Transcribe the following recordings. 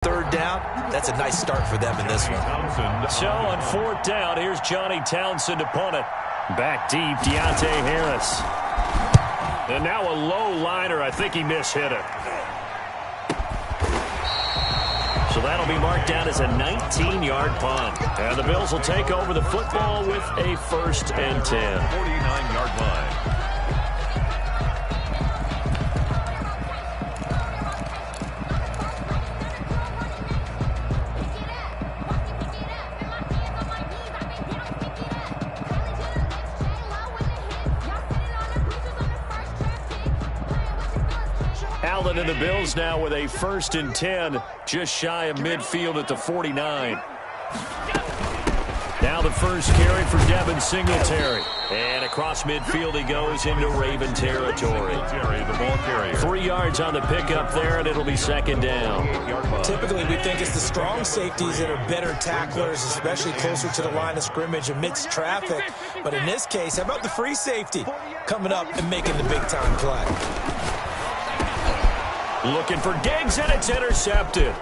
Third down, that's a nice start for them in this one. So on fourth down, here's Johnny Townsend to punt it. Back deep, Deontay Harris. And now a low liner. I think he mishit it. So that'll be marked down as a 19-yard punt. And the Bills will take over the football with a 1st and 10. 49-yard line. Allen and the Bills now with a 1st and 10, just shy of midfield at the 49. Now the first carry for Devin Singletary. And across midfield he goes into Raven territory. The ball carrier. 3 yards on the pickup there, and it'll be 2nd down. Typically, we think it's the strong safeties that are better tacklers, especially closer to the line of scrimmage amidst traffic. But in this case, how about the free safety coming up and making the big-time play? Looking for Diggs, and it's intercepted.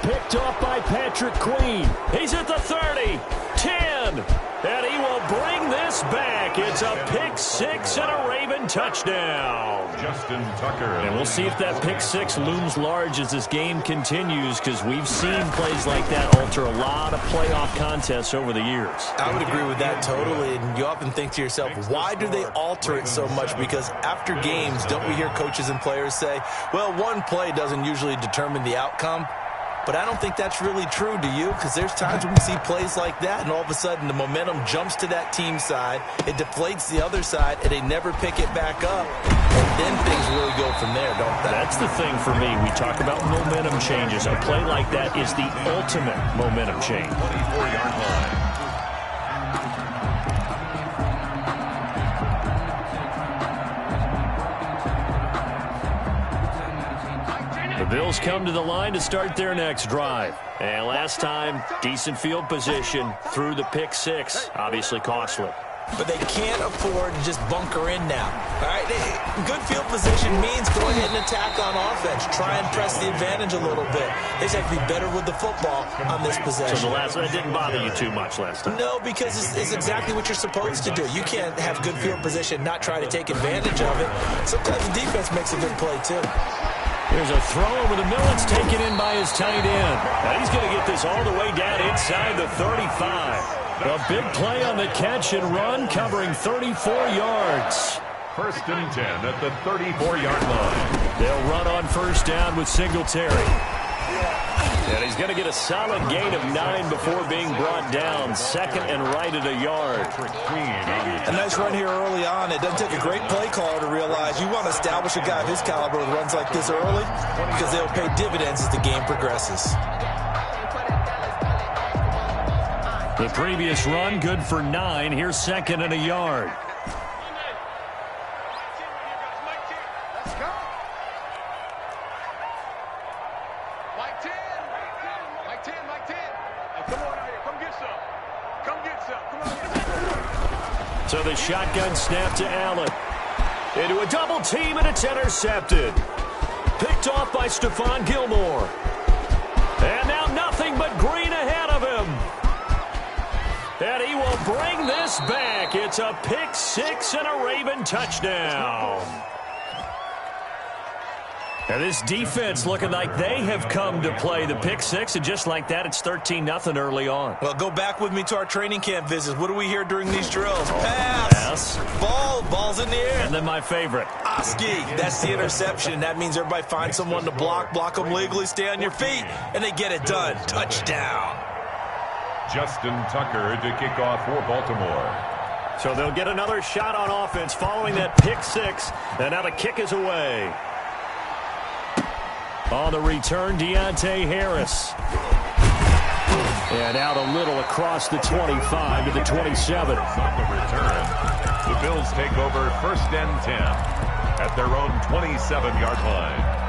Picked off by Patrick Queen. He's at the 30, 10, and he will bring this back. It's a pick six and a Raven touchdown. Justin Tucker. And we'll see if that pick six looms large as this game continues, because we've seen plays like that alter a lot of playoff contests over the years. I would agree with that totally, and you often think to yourself, why do they alter it so much? Because after games, don't we hear coaches and players say, well, one play doesn't usually determine the outcome? But I don't think that's really true, do you? Because there's times when we see plays like that, and all of a sudden the momentum jumps to that team side, it deflates the other side, and they never pick it back up. And then things really go from there, don't they? That's the thing for me. We talk about momentum changes. A play like that is the ultimate momentum change. 24-yard line. The Bills come to the line to start their next drive. And last time, decent field position through the pick six. Obviously costly. But they can't afford to just bunker in now. All right, good field position means go ahead and attack on offense. Try and press the advantage a little bit. They just have to be better with the football on this possession. So the last one didn't bother you too much last time? No, because it's exactly what you're supposed to do. You can't have good field position, not try to take advantage of it. Sometimes the defense makes a good play, too. Here's a throw over the middle. It's taken in by his tight end. And he's going to get this all the way down inside the 35. A big play on the catch and run, covering 34 yards. 1st and 10 at the 34-yard line. They'll run on 1st down with Singletary. And he's going to get a solid gain of 9 before being brought down. 2nd and right at a yard. A nice run here early on. It doesn't take a great play caller to realize you want to establish a guy of his caliber with runs like this early, because they'll pay dividends as the game progresses. The previous run good for 9. Here's 2nd and a yard. So the shotgun snap to Allen. Into a double team, and it's intercepted. Picked off by Stephon Gilmore. And now nothing but green ahead of him. And he will bring this back. It's a pick six and a Raven touchdown. And this defense looking like they have come to play the pick six, and just like that, it's 13-0 early on. Well, go back with me to our training camp visits. What do we hear during these drills? Pass. Ball's in the air. And then my favorite. Oski. That's the interception. That means everybody finds someone to block them legally, stay on your feet, and they get it done. Touchdown. Justin Tucker to kick off for Baltimore. So they'll get another shot on offense following that pick six, and now the kick is away. On the return, Deontay Harris. And out a little across the 25 to the 27. On the return, the Bills take over 1st and 10 at their own 27-yard line.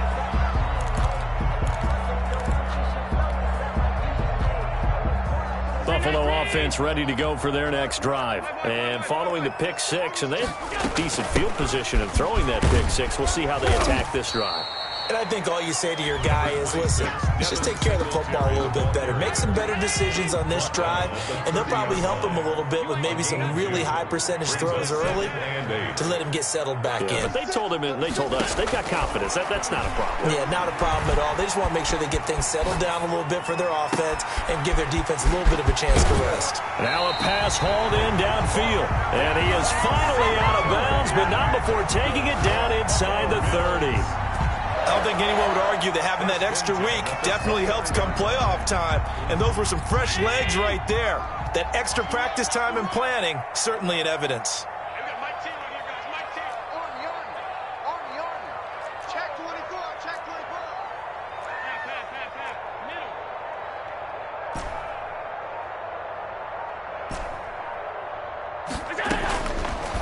Buffalo offense ready to go for their next drive. And following the pick six, and they have decent field position in throwing that pick six. We'll see how they attack this drive. And I think all you say to your guy is, listen, let's just take care of the football a little bit better. Make some better decisions on this drive, and they'll probably help him a little bit with maybe some really high percentage throws early to let him get settled back in. But they told him and they told us they've got confidence. That's not a problem. Yeah, not a problem at all. They just want to make sure they get things settled down a little bit for their offense and give their defense a little bit of a chance to rest. Now a pass hauled in downfield. And he is finally out of bounds, but not before taking it down inside the 30. I don't think anyone would argue that having that extra week definitely helps come playoff time. And those were some fresh legs right there. That extra practice time and planning, certainly in evidence.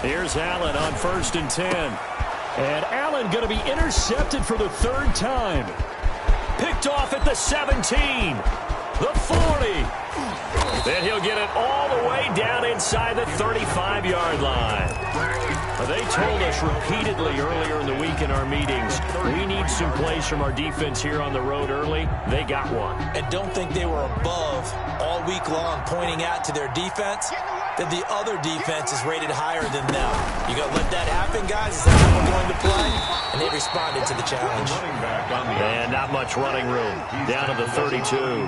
Here's Allen on 1st and 10. And Allen going to be intercepted for the 3rd time. Picked off at the 17. The 40. Then he'll get it all the way down inside the 35-yard line. They told us repeatedly earlier in the week in our meetings, we need some plays from our defense here on the road early. They got one. And don't think they were above all week long pointing out to their defense that the other defense is rated higher than them. You going to let that happen, guys? Is that how we're going to play? And they responded to the challenge. And not much running room. Down to the 32.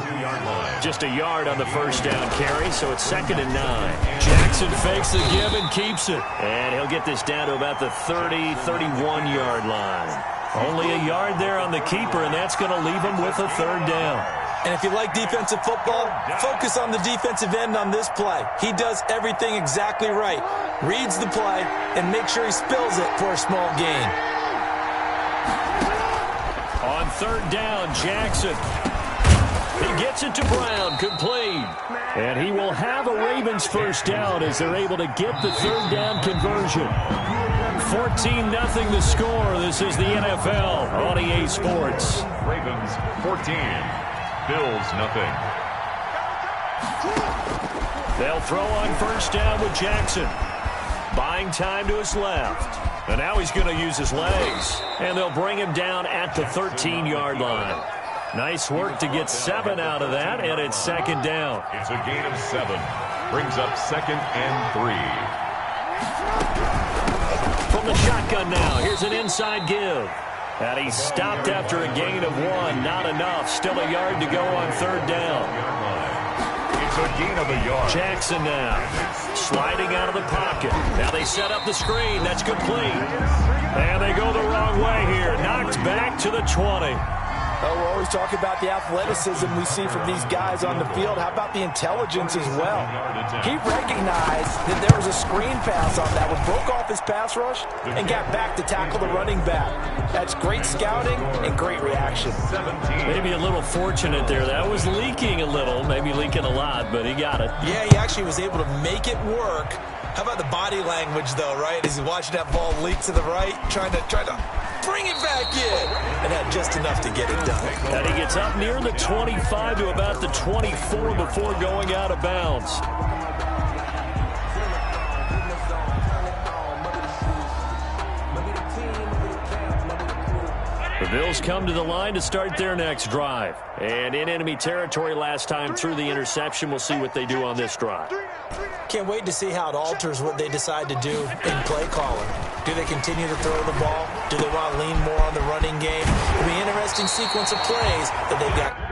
Just a yard on the 1st down carry, so it's 2nd and 9. Jackson fakes the give and keeps it. And he'll get this down to about the 30, 31-yard line. Only a yard there on the keeper, and that's going to leave him with a 3rd down. And if you like defensive football, focus on the defensive end on this play. He does everything exactly right. Reads the play and make sure he spills it for a small gain. On 3rd down, Jackson. He gets it to Brown, complete. And he will have a Ravens 1st down as they're able to get the 3rd down conversion. 14-0 the score. This is the NFL on EA Sports. Ravens 14. Bills nothing. They'll throw on 1st down with Jackson. Buying time to his left. And now he's going to use his legs. And they'll bring him down at the 13-yard line. Nice work to get 7 out of that, and it's 2nd down. It's a gain of 7. Brings up 2nd and 3. From the shotgun now, here's an inside give. And he's stopped after a gain of 1. Not enough. Still a yard to go on 3rd down. It's a gain of a yard. Jackson now sliding out of the pocket. Now they set up the screen. That's complete. And they go the wrong way here. Knocked back to the 20. Oh, we're always talking about the athleticism we see from these guys on the field. How about the intelligence as well? He recognized that there was a screen pass on that one, broke off his pass rush, and got back to tackle the running back. That's great scouting and great reaction. Maybe a little fortunate there. That was leaking a little, maybe leaking a lot, but he got it. Yeah, he actually was able to make it work. How about the body language, though, right? As he's watching that ball leak to the right, trying to bring it back in, and had just enough to get it done. And he gets up near the 25 to about the 24 before going out of bounds. The Bills come to the line to start their next drive. And in enemy territory last time through the interception, we'll see what they do on this drive. Can't wait to see how it alters what they decide to do in play calling. Do they continue to throw the ball? Do they want to lean more on the running game? It'll be an interesting sequence of plays that they've got.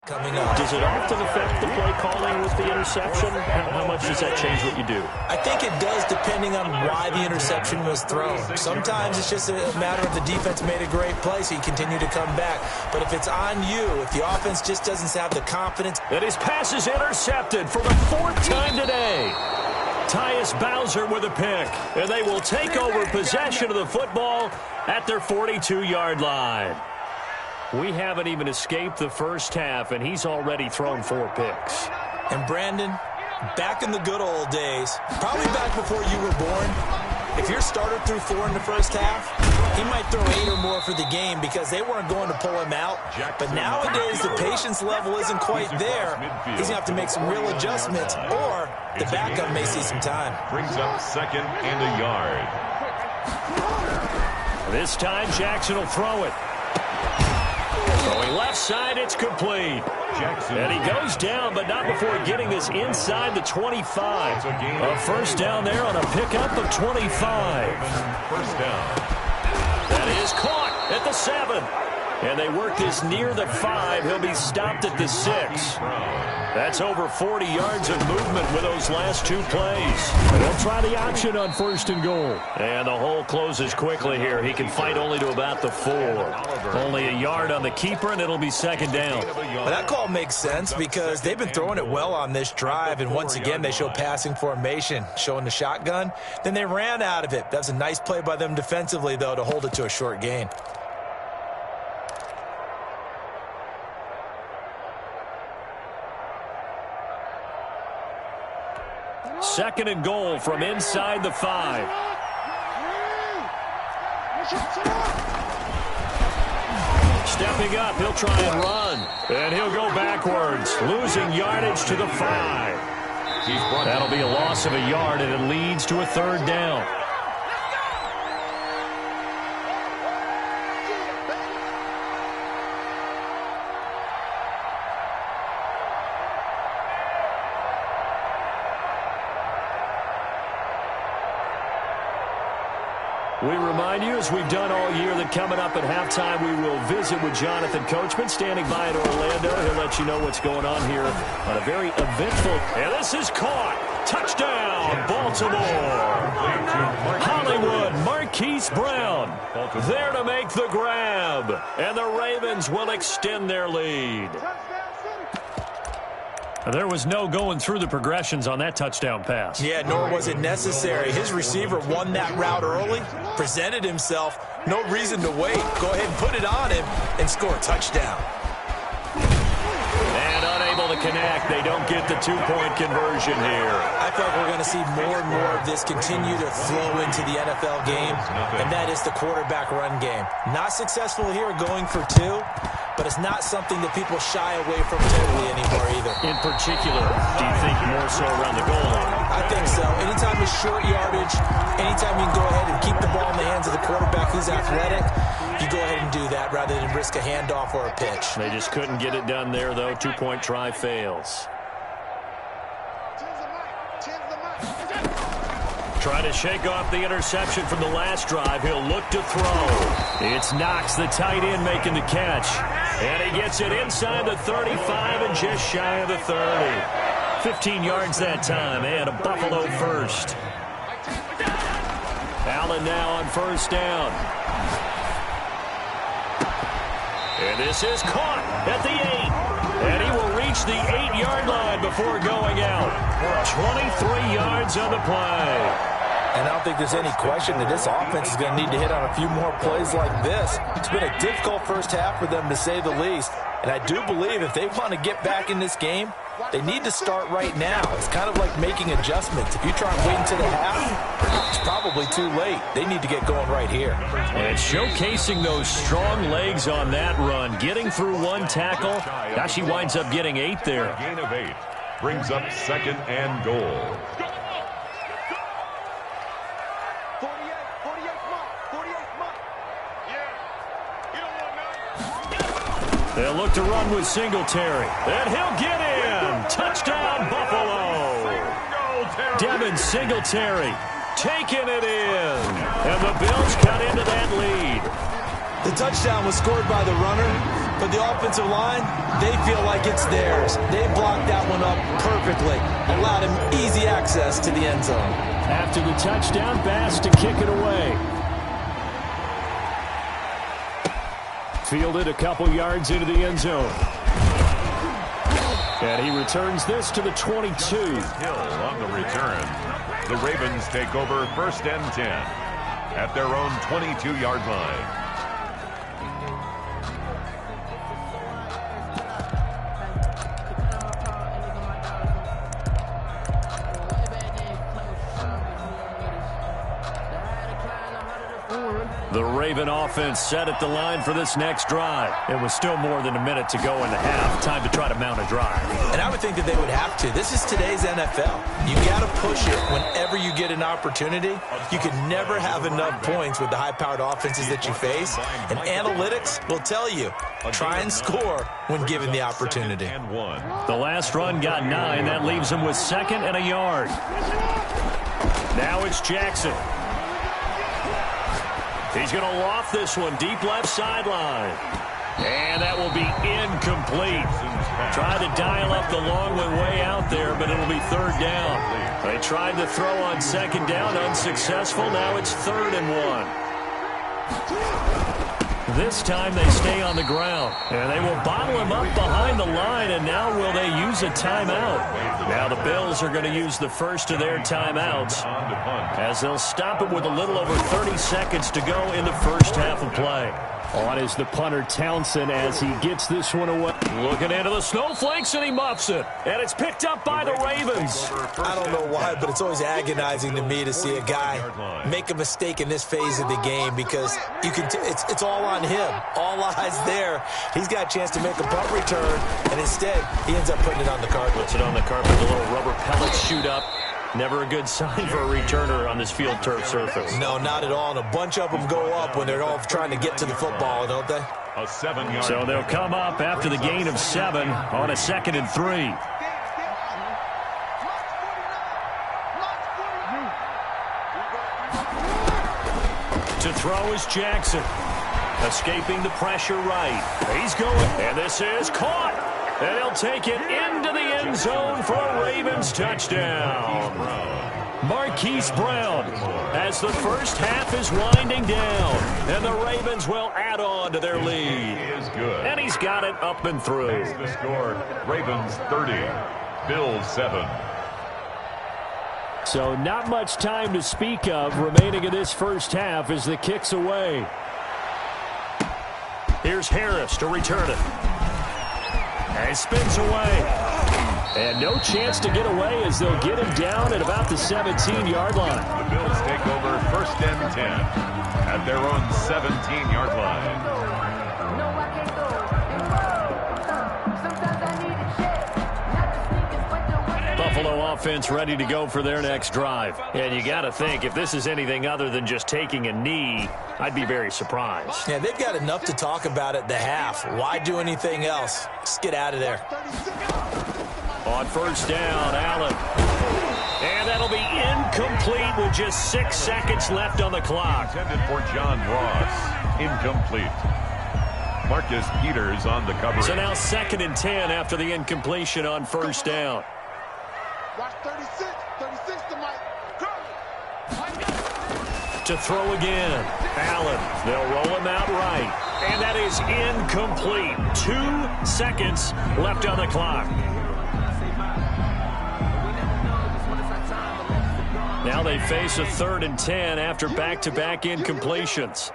Coming up. Does it often affect the play calling with the interception? How much does that change what you do? I think it does depending on why the interception was thrown. Sometimes it's just a matter of the defense made a great play, so you continue to come back. But if it's on you, if the offense just doesn't have the confidence. And his pass is intercepted for the 4th time today. Tyus Bowser with a pick. And they will take over possession of the football at their 42-yard line. We haven't even escaped the first half, and he's already thrown 4 picks. And Brandon, back in the good old days, probably back before you were born, if your starter threw 4 in the first half, he might throw 8 or more for the game because they weren't going to pull him out. But nowadays, the patience level isn't quite there. He's going to have to make some real adjustments, or the backup may see some time. Brings up 2nd and a yard. This time, Jackson will throw it. Throwing left side, it's complete. Jackson. And he goes down, but not before getting this inside the 25. A first down there on a pickup of 25. First down. That is caught at the 7. And they work this near the 5. He'll be stopped at the 6. That's over 40 yards of movement with those last 2 plays. They'll try the option on 1st and goal. And the hole closes quickly here. He can fight only to about the 4. Only a yard on the keeper, and it'll be 2nd down. Well, that call makes sense because they've been throwing it well on this drive, and once again they show passing formation, showing the shotgun. Then they ran out of it. That was a nice play by them defensively, though, to hold it to a short gain. Second and goal from inside the 5. Stepping up, he'll try and run. And he'll go backwards, losing yardage to the 5. That'll be a loss of a yard, and it leads to a 3rd down. We remind you, as we've done all year, that coming up at halftime, we will visit with Jonathan Coachman, standing by in Orlando. He'll let you know what's going on here on a very eventful. And this is caught. Touchdown, Baltimore. Hollywood, Marquise Brown, there to make the grab. And the Ravens will extend their lead. There was no going through the progressions on that touchdown pass. Yeah, nor was it necessary. His receiver won that route early, presented himself. No reason to wait. Go ahead and put it on him and score a touchdown. And unable to connect. They don't get the 2-point conversion here. I feel like we're going to see more and more of this continue to flow into the NFL game, and that is the quarterback run game. Not successful here going for 2. But it's not something that people shy away from totally anymore either. In particular, do you think more so around the goal line? I think so. Anytime it's short yardage, anytime you can go ahead and keep the ball in the hands of the quarterback who's athletic, you go ahead and do that rather than risk a handoff or a pitch. They just couldn't get it done there, though. 2-point try fails. Trying to shake off the interception from the last drive. He'll look to throw. It's Knox, the tight end, making the catch. And he gets it inside the 35 and just shy of the 30. 15 yards that time, and a Buffalo first. Allen now on 1st down. And this is caught at the 8. And he will reach the 8-yard line before going out. 23 yards on the play. And I don't think there's any question that this offense is going to need to hit on a few more plays like this. It's been a difficult first half for them, to say the least. And I do believe if they want to get back in this game, they need to start right now. It's kind of like making adjustments. If you try and wait until the half, it's probably too late. They need to get going right here. And showcasing those strong legs on that run, getting through 1 tackle. Now she winds up getting 8 there. A gain of 8 brings up 2nd and goal. They'll look to run with Singletary. And he'll get in. Touchdown, Buffalo. Devin Singletary taking it in. And the Bills cut into that lead. The touchdown was scored by the runner, but the offensive line, they feel like it's theirs. They blocked that one up perfectly. Allowed him easy access to the end zone. After the touchdown, Bass to kick it away. Fielded a couple yards into the end zone. And he returns this to the 22. Hill on the return. The Ravens take over 1st and 10 at their own 22-yard line. The Raven offense set at the line for this next drive. It was still more than a minute to go in the half. Time to try to mount a drive. And I would think that they would have to. This is today's NFL. You got to push it whenever you get an opportunity. You can never have enough points with the high-powered offenses that you face. And analytics will tell you, try and score when given the opportunity. The last run got 9. That leaves him with 2nd and a yard. Now it's Jackson. He's going to loft this one deep left sideline. And that will be incomplete. Tried to dial up the long one way out there, but it'll be 3rd down. They tried to throw on 2nd down, unsuccessful. Now it's 3rd and 1. This time they stay on the ground. And they will bottle him up behind the line, and now will they use a timeout? Now the Bills are going to use the first of their timeouts as they'll stop it with a little over 30 seconds to go in the first half of play. On is the punter Townsend as he gets this one away. Looking into the snowflakes, and he muffs it. And it's picked up by the Ravens. I don't know why, but it's always agonizing to me to see a guy make a mistake in this phase of the game because you can. It's all on him. All eyes there. He's got a chance to make a punt return, and instead he ends up putting it on the carpet. Puts it on the carpet. The little rubber pellets shoot up. Never a good sign for a returner on this field turf surface. No, not at all. And a bunch of them go up when they're all trying to get to the football, don't they? So they'll come up after the gain of 7 on a 2nd and 3. To throw is Jackson. Escaping the pressure right. He's going. And this is caught. And he'll take it into the end zone for a Ravens touchdown. Marquise Brown as the first half is winding down. And the Ravens will add on to their lead. And he's got it up and through. The score, Ravens 30, Bills 7. So not much time to speak of remaining in this first half as the kick's away. Here's Harris to return it. And spins away. And no chance to get away as they'll get him down at about the 17-yard line. The Bills take over 1st and 10 at their own 17-yard line. Buffalo offense ready to go for their next drive. And you got to think, if this is anything other than just taking a knee, I'd be very surprised. Yeah, they've got enough to talk about at the half. Why do anything else? Just get out of there. On 1st down, Allen. And that'll be incomplete with just 6 seconds left on the clock. Intended for John Ross. Incomplete. Marcus Peters on the coverage. So now 2nd and 10 after the incompletion on 1st down. Watch 36 to Mike. To throw again. Allen. They'll roll him out right. And that is incomplete. 2 seconds left on the clock. Now they face a 3rd and 10 after back-to-back incompletions.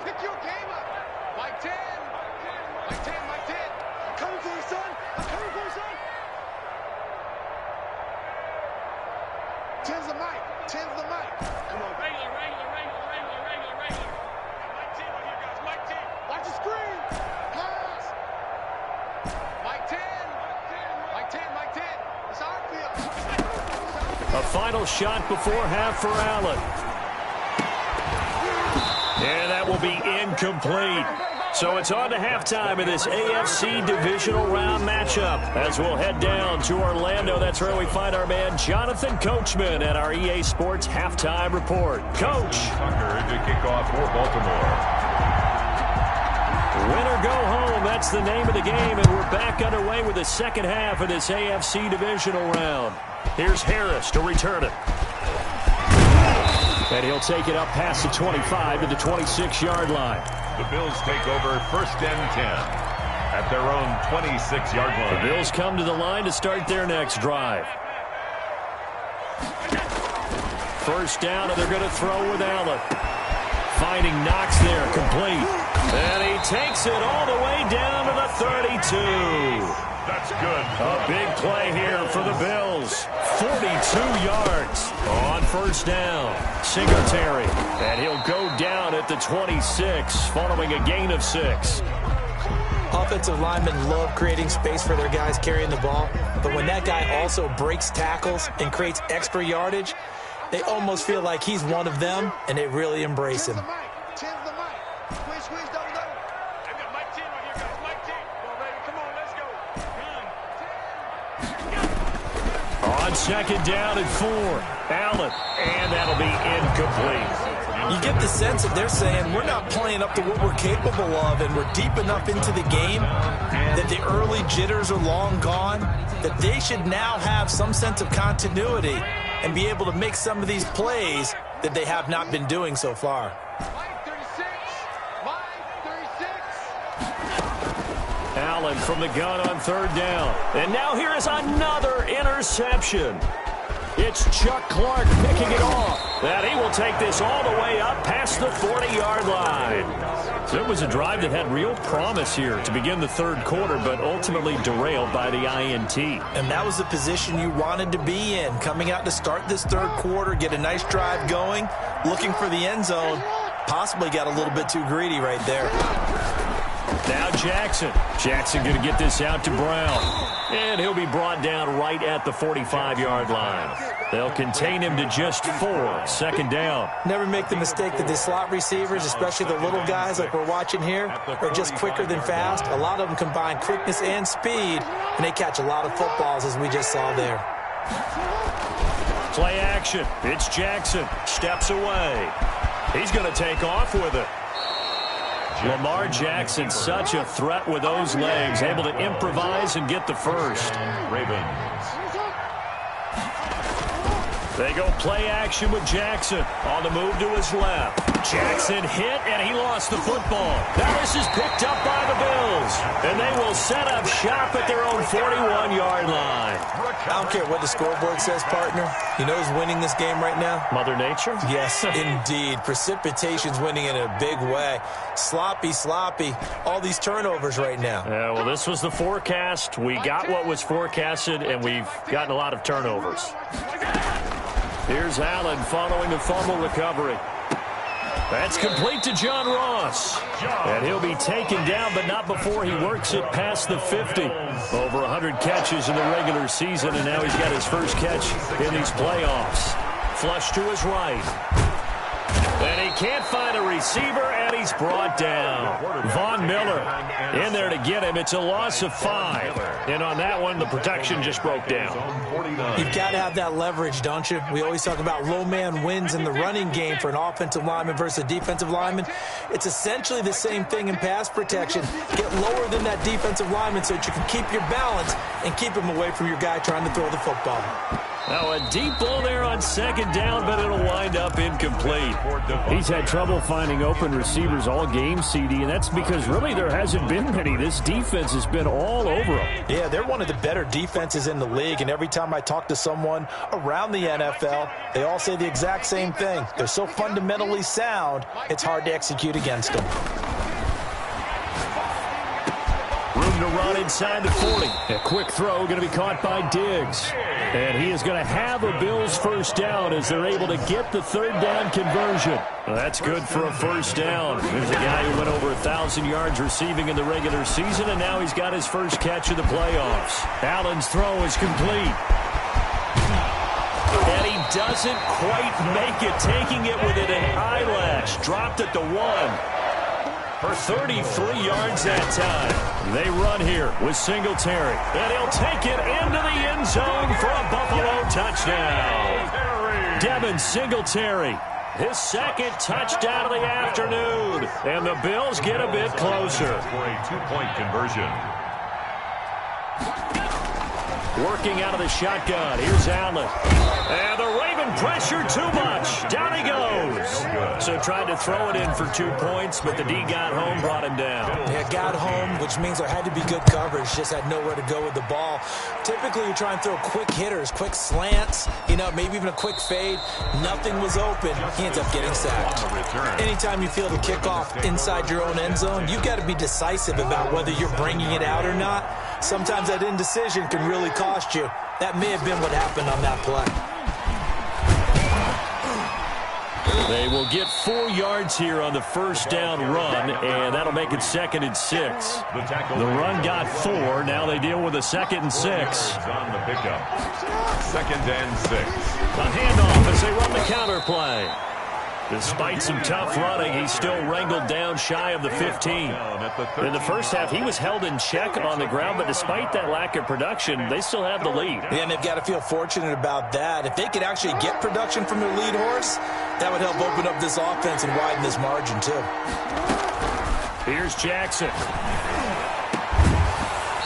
Pick your game up. Mike 10. Mike 10. Mike 10. I'm coming for you, son. I'm coming for you, son. 10's the mic. 10's the mic. Come on. Regular. Mike 10 right here, guys. Mike 10. Watch the screen. Pass. Mike 10. Mike 10. Mike 10. It's our field. A final shot before half for Allen. And that will be incomplete. So it's on to halftime in this AFC divisional round matchup as we'll head down to Orlando. That's where we find our man Jonathan Coachman at our EA Sports Halftime Report. Coach. Tucker to kick off for Baltimore. Win or go home, that's the name of the game, and we're back underway with the second half of this AFC divisional round. Here's Harris to return it. And he'll take it up past the 25 to the 26-yard line. The Bills take over 1st and 10 at their own 26-yard line. The Bills come to the line to start their next drive. 1st down, and they're going to throw with Allen. Finding Knox there, complete. And he takes it all the way down to the 32. That's good. A big play here for the Bills. 42 yards on first down. Singletary, and he'll go down at the 26 following a gain of 6. Offensive linemen love creating space for their guys carrying the ball, but when that guy also breaks tackles and creates extra yardage, they almost feel like he's one of them, and they really embrace him. On second down and 4, Allen, and that'll be incomplete. You get the sense that they're saying we're not playing up to what we're capable of, and we're deep enough into the game that the early jitters are long gone, that they should now have some sense of continuity and be able to make some of these plays that they have not been doing so far. Allen from the gun on third down. And now here is another interception. It's Chuck Clark picking it off. And he will take this all the way up past the 40-yard line. So it was a drive that had real promise here to begin the third quarter, but ultimately derailed by the INT. And that was the position you wanted to be in, coming out to start this third quarter, get a nice drive going, looking for the end zone. Possibly got a little bit too greedy right there. Now Jackson. Jackson going to get this out to Brown. And he'll be brought down right at the 45-yard line. They'll contain him to just 4. Second down. Never make the mistake that the slot receivers, especially the little guys like we're watching here, are just quicker than fast. A lot of them combine quickness and speed, and they catch a lot of footballs, as we just saw there. Play action. It's Jackson. Steps away. He's going to take off with it. Lamar Jackson, such a threat with those legs, able to improvise and get the first. Ravens. They go play action with Jackson on the move to his left. Jackson hit, and he lost the football. Now this is picked up by the Bills, and they will set up shop at their own 41-yard line. I don't care what the scoreboard says, partner. You know who's winning this game right now? Mother Nature? Yes, indeed. Precipitation's winning in a big way. Sloppy, all these turnovers right now. Yeah, well, this was the forecast. We got what was forecasted, and we've gotten a lot of turnovers. Here's Allen following the fumble recovery. That's complete to John Ross. And he'll be taken down, but not before he works it past the 50. Over 100 catches in the regular season, and now he's got his first catch in these playoffs. Flush to his right. And he can't find a receiver, and he's brought down. Von Miller in there to get him. It's a loss of 5. And on that one, the protection just broke down. You've got to have that leverage, don't you? We always talk about low man wins in the running game for an offensive lineman versus a defensive lineman. It's essentially the same thing in pass protection. Get lower than that defensive lineman so that you can keep your balance and keep him away from your guy trying to throw the football. Now a deep ball there on second down, but it'll wind up incomplete. He's had trouble finding open receivers all game, CD, and that's because really there hasn't been many. This defense has been all over them. Yeah, they're one of the better defenses in the league, and every time I talk to someone around the NFL, they all say the exact same thing. They're so fundamentally sound, it's hard to execute against them. Room to run inside the 40. A quick throw going to be caught by Diggs. And he is going to have a Bills first down as they're able to get the third down conversion. Well, that's good for a first down. There's a guy who went over 1,000 yards receiving in the regular season, and now he's got his first catch of the playoffs. Allen's throw is complete. And he doesn't quite make it, taking it within an eyelash. Dropped at the 1. For 33 yards that time. They run here with Singletary. And he'll take it into the end zone for a Buffalo touchdown. Devin Singletary, his second touchdown of the afternoon. And the Bills get a bit closer. For a 2-point conversion. Working out of the shotgun. Here's Allen. And the Raven pressure too much. Down he goes. So tried to throw it in for 2 points, but the D got home, brought him down. Yeah, got home, which means there had to be good coverage. Just had nowhere to go with the ball. Typically, you try and throw quick hitters, quick slants, maybe even a quick fade. Nothing was open. He ends up getting sacked. Anytime you feel the kickoff inside your own end zone, you've got to be decisive about whether you're bringing it out or not. sometimes that indecision can really cost you. That may have been what happened on that play. They will get 4 yards here on the first down run, and that'll make it 2nd and 6. The run got 4. Now they deal with a 2nd and 6. On the pickup. 2nd and 6. A handoff as they run the counter play. Despite some tough running, he's still wrangled down shy of the 15. In the first half, he was held in check on the ground, but despite that lack of production, they still have the lead. And they've got to feel fortunate about that. If they could actually get production from their lead horse, that would help open up this offense and widen this margin, too. Here's Jackson.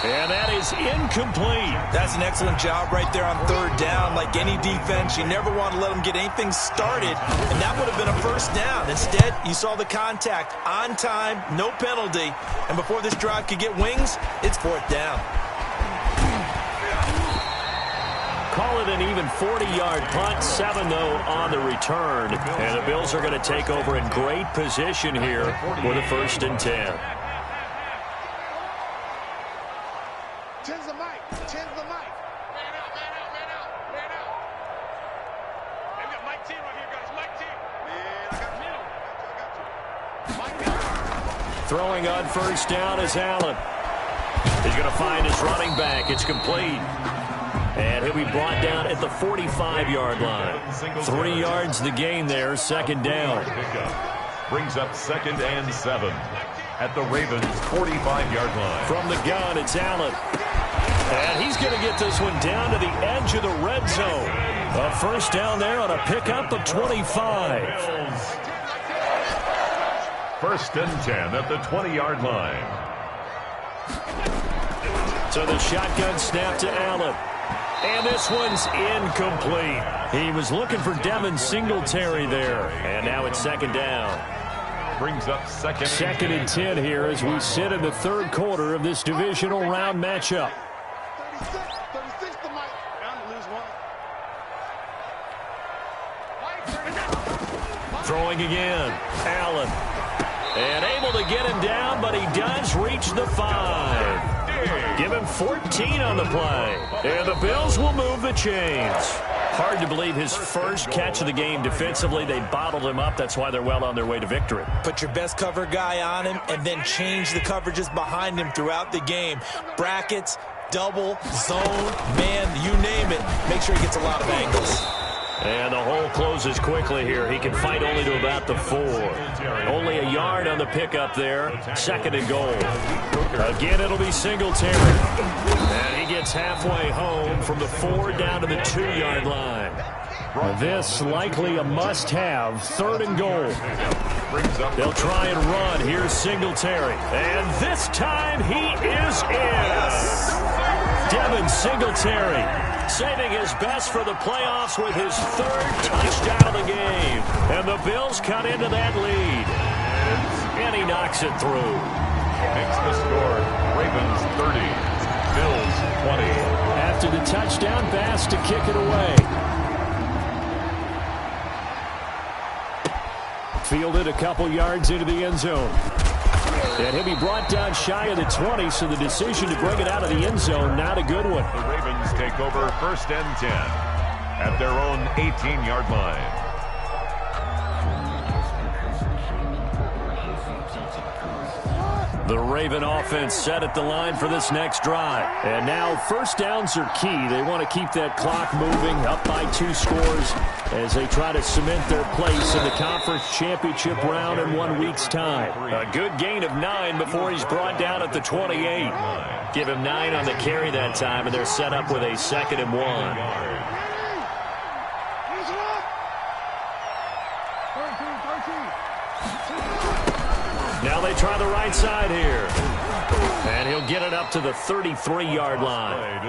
And that is incomplete. That's an excellent job right there on 3rd down. Like any defense, you never want to let them get anything started, and that would have been a first down. Instead, you saw the contact on time, no penalty, and before this drive could get wings, it's 4th down. Call it an even 40-yard punt, 7-0 on the return. And the Bills are going to take over in great position here with a 1st and 10. Chin's the mic. Chin's the mic. Man out, man out, man out, man out. They've got Mike 10 right here, guys. Mike 10. Man, I got middle. I got you. Mike 10. Throwing on 1st down is Allen. He's going to find his running back. It's complete. And he'll be brought down at the 45-yard line. 3 yards the gain there, 2nd down. Brings up 2nd and 7 at the Ravens' 45-yard line. From the gun, it's Allen. And he's going to get this one down to the edge of the red zone. A 1st down there on a pickup of 25. 1st and 10 at the 20-yard line. So the shotgun snap to Allen. And this one's incomplete. He was looking for Devin Singletary there. And now it's 2nd down. Brings up 2nd and 10 here as we sit in the 3rd quarter of this divisional round matchup. 36 to Mike. Down to lose 1. Throwing again. Allen. And able to get him down, but he does reach the 5. Give him 14 on the play. And the Bills will move the chains. Hard to believe his first catch of the game defensively. They bottled him up. That's why they're well on their way to victory. Put your best cover guy on him and then change the coverages behind him throughout the game. Brackets, double, zone, man, you name it. Make sure he gets a lot of angles. And the hole closes quickly here. He can fight only to about the 4. Only a yard on the pickup there. 2nd and goal. Again, it'll be Singletary. And he gets halfway home from the 4 down to the 2-yard line. This likely a must-have. 3rd and goal. They'll try and run. Here's Singletary. And this time he is in. Devin Singletary saving his best for the playoffs with his 3rd touchdown of the game. And the Bills cut into that lead. And he knocks it through. Makes the score. Ravens 30. Bills 20. After the touchdown, Bass to kick it away. Fielded a couple yards into the end zone. And he'll be brought down shy of the 20, so the decision to bring it out of the end zone, not a good one. The Ravens take over 1st and 10 at their own 18-yard line. The Raven offense set at the line for this next drive. And now 1st downs are key. They want to keep that clock moving, up by 2 scores as they try to cement their place in the conference championship round in 1 week's time. A good gain of 9 before he's brought down at the 28. Give him 9 on the carry that time, and they're set up with a 2nd and 1. Now they try the right side here. And he'll get it up to the 33-yard line.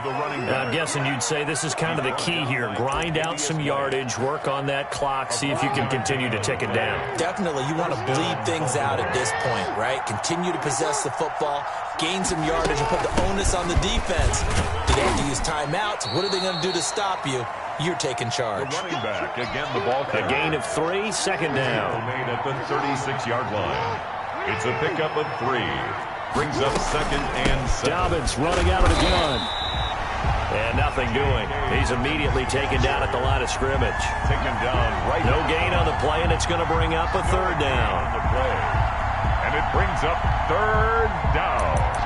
I'm guessing you'd say this is kind of the key here. Grind out some yardage, work on that clock, see if you can continue to tick it down. Definitely, you want to bleed things out at this point, right? Continue to possess the football, gain some yardage, and put the onus on the defense. Do they have to use timeouts? What are they going to do to stop you? You're taking charge. The running back, again the ball carrier. A gain of 3, 2nd down. Made at the 36-yard line. It's a pickup of 3. brings up 2nd and 7. Dobbins running out of the gun. And nothing doing. He's immediately taken down at the line of scrimmage. Taken down right. No gain on the play, and it's going to bring up a 3rd down. On the play. And it brings up 3rd down.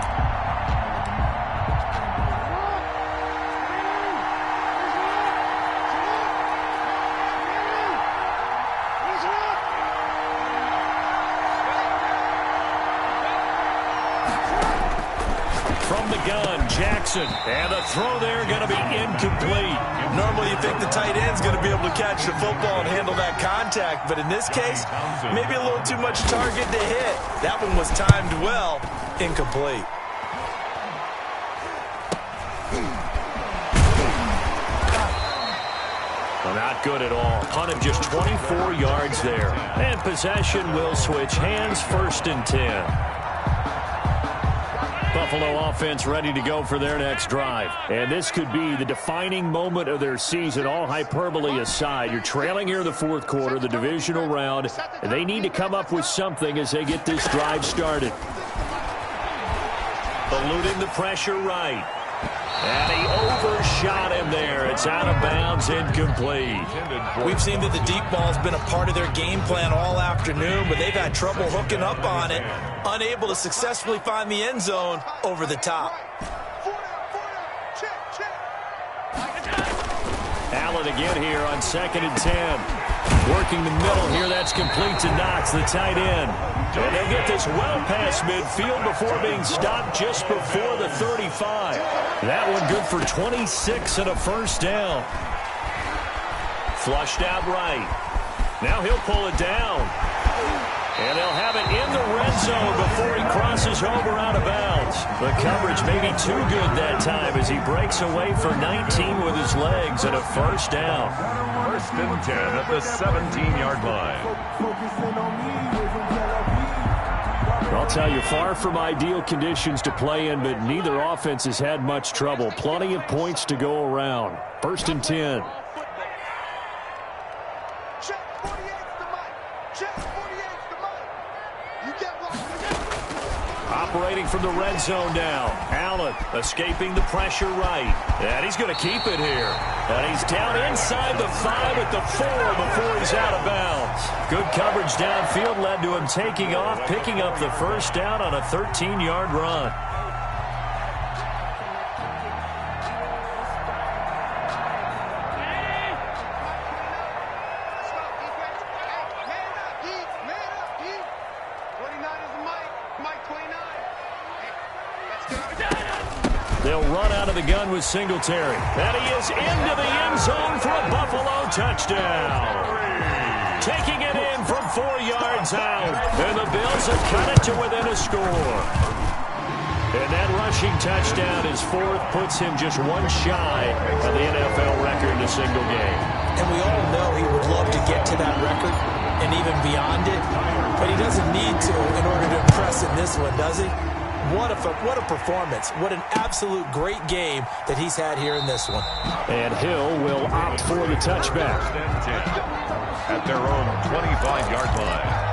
From the gun, Jackson. And the throw there going to be incomplete. Normally you think the tight end's going to be able to catch the football and handle that contact, but in this case, maybe a little too much target to hit. That one was timed well. Incomplete. Well, not good at all. Punt of just 24 yards there. And possession will switch hands, 1st and 10. Buffalo offense ready to go for their next drive. And this could be the defining moment of their season, all hyperbole aside. You're trailing here in the 4th quarter, the divisional round, and they need to come up with something as they get this drive started. Eluding the pressure right. And he overshot him there. It's out of bounds, incomplete. We've seen that the deep ball's been a part of their game plan all afternoon, but they've had trouble hooking up on it, unable to successfully find the end zone over the top. Allen again here on 2nd and 10. Working the middle here, that's complete to Knox, the tight end. And they'll get this well past midfield before being stopped just before the 35. That one good for 26 and a 1st down. Flushed out right. Now he'll pull it down. And they'll have it in the red zone before he crosses over out of bounds. The coverage may be too good that time as he breaks away for 19 with his legs and a 1st down. 1st and 10 at the 17-yard line. I'll tell you, far from ideal conditions to play in, but neither offense has had much trouble. Plenty of points to go around. 1st and 10. Operating from the red zone now. Allen escaping the pressure right. And he's going to keep it here. And he's down inside the 5 at the 4 before he's out of bounds. Good coverage downfield led to him taking off, picking up the 1st down on a 13-yard run. They'll run out of the gun with Singletary. And he is into the end zone for a Buffalo touchdown. Taking it in from 4 yards out. And the Bills have cut it to within a score. And that rushing touchdown, his 4th, puts him just one shy of the NFL record in a single game. And we all know he would love to get to that record and even beyond it. But he doesn't need to in order to impress in this one, does he? What a performance. What an absolute great game that he's had here in this one. And Hill will opt for the touchback. At their own 25-yard line.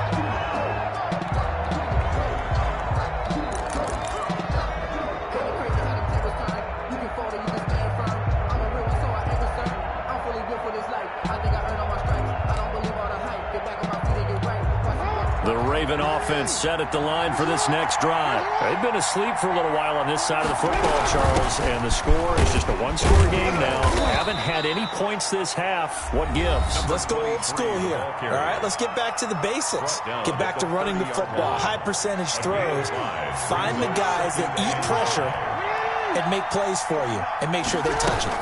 The Raven offense set at the line for this next drive. They've been asleep for a little while on this side of the football, Charles, and the score is just a one-score game now. Haven't had any points this half. What gives? Let's go old school here. All right, let's get back to the basics. Get back to running the football, high percentage throws. Find the guys that eat pressure and make plays for you and make sure they touch it.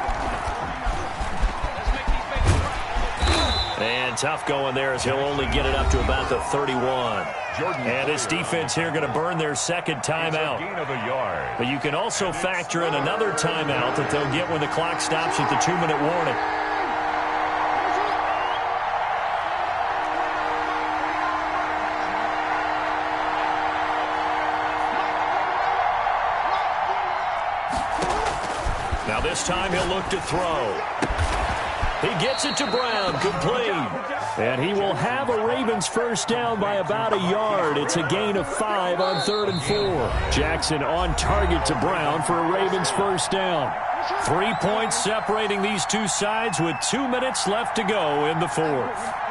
And tough going there as he'll only get it up to about the 31. And this defense here going to burn their 2nd timeout. But you can also factor in another timeout that they'll get when the clock stops at the 2-minute warning. Now this time he'll look to throw. He gets it to Brown, complete. And he will have a Ravens first down by about a yard. It's a gain of 5 on 3rd and 4. Jackson on target to Brown for a Ravens first down. 3 points separating these two sides with 2 minutes left to go in the 4th.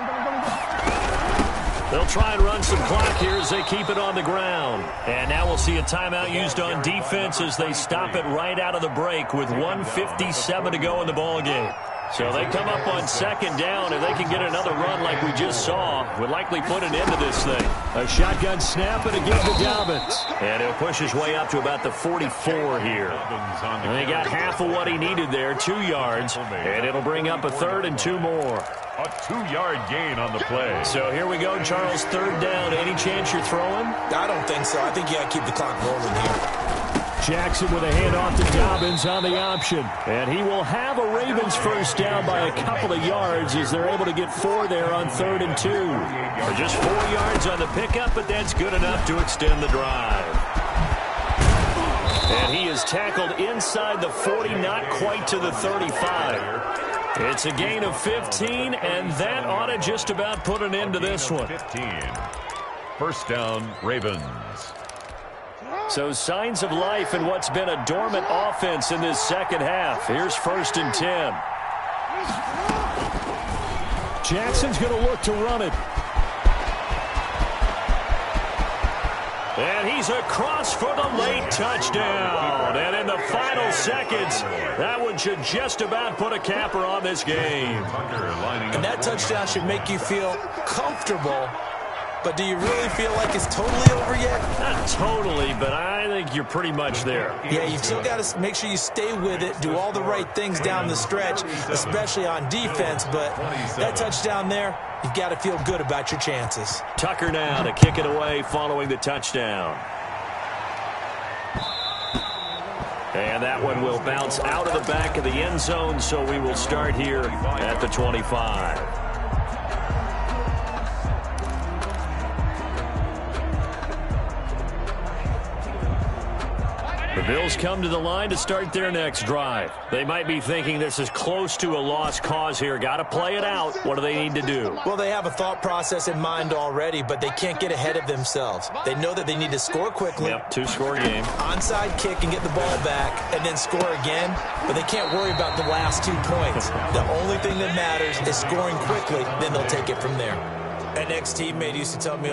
They'll try and run some clock here as they keep it on the ground. And now we'll see a timeout used on defense as they stop it right out of the break with 1:57 to go in the ballgame. So they come up on 2nd down, and they can get another run like we just saw. Would likely put an end to this thing. A shotgun snap and a give to Dobbins. And he'll push his way up to about the 44 here. And they got half of what he needed there, 2 yards. And it'll bring up a 3rd and 2 more. A 2-yard gain on the play. So here we go, Charles, 3rd down. Any chance you're throwing? I don't think so. I think you got to keep the clock rolling here. Jackson with a handoff to Dobbins on the option. And he will have a Ravens first down by a couple of yards as they're able to get 4 there on 3rd and 2. Or just 4 yards on the pickup, but that's good enough to extend the drive. And he is tackled inside the 40, not quite to the 35. It's a gain of 15, and that ought to just about put an end to this one. 15. First down, Ravens. So signs of life in what's been a dormant offense in this second half. Here's 1st and 10. Jackson's going to look to run it. And he's across for the late touchdown. And in the final seconds, that one should just about put a capper on this game. And that touchdown should make you feel comfortable. But do you really feel like it's totally over yet? Not totally, but I think you're pretty much there. Yeah, you've still got to make sure you stay with it, do all the right things down the stretch, especially on defense. But that touchdown there, you've got to feel good about your chances. Tucker now to kick it away following the touchdown. And that one will bounce out of the back of the end zone, so we will start here at the 25. The Bills come to the line to start their next drive. They might be thinking this is close to a lost cause here. Got to play it out. What do they need to do? Well, they have a thought process in mind already, but they can't get ahead of themselves. They know that they need to score quickly. Yep, 2-score game. Onside kick and get the ball back and then score again, but they can't worry about the last 2 points. The only thing that matters is scoring quickly, then they'll take it from there. An ex-teammate used to tell me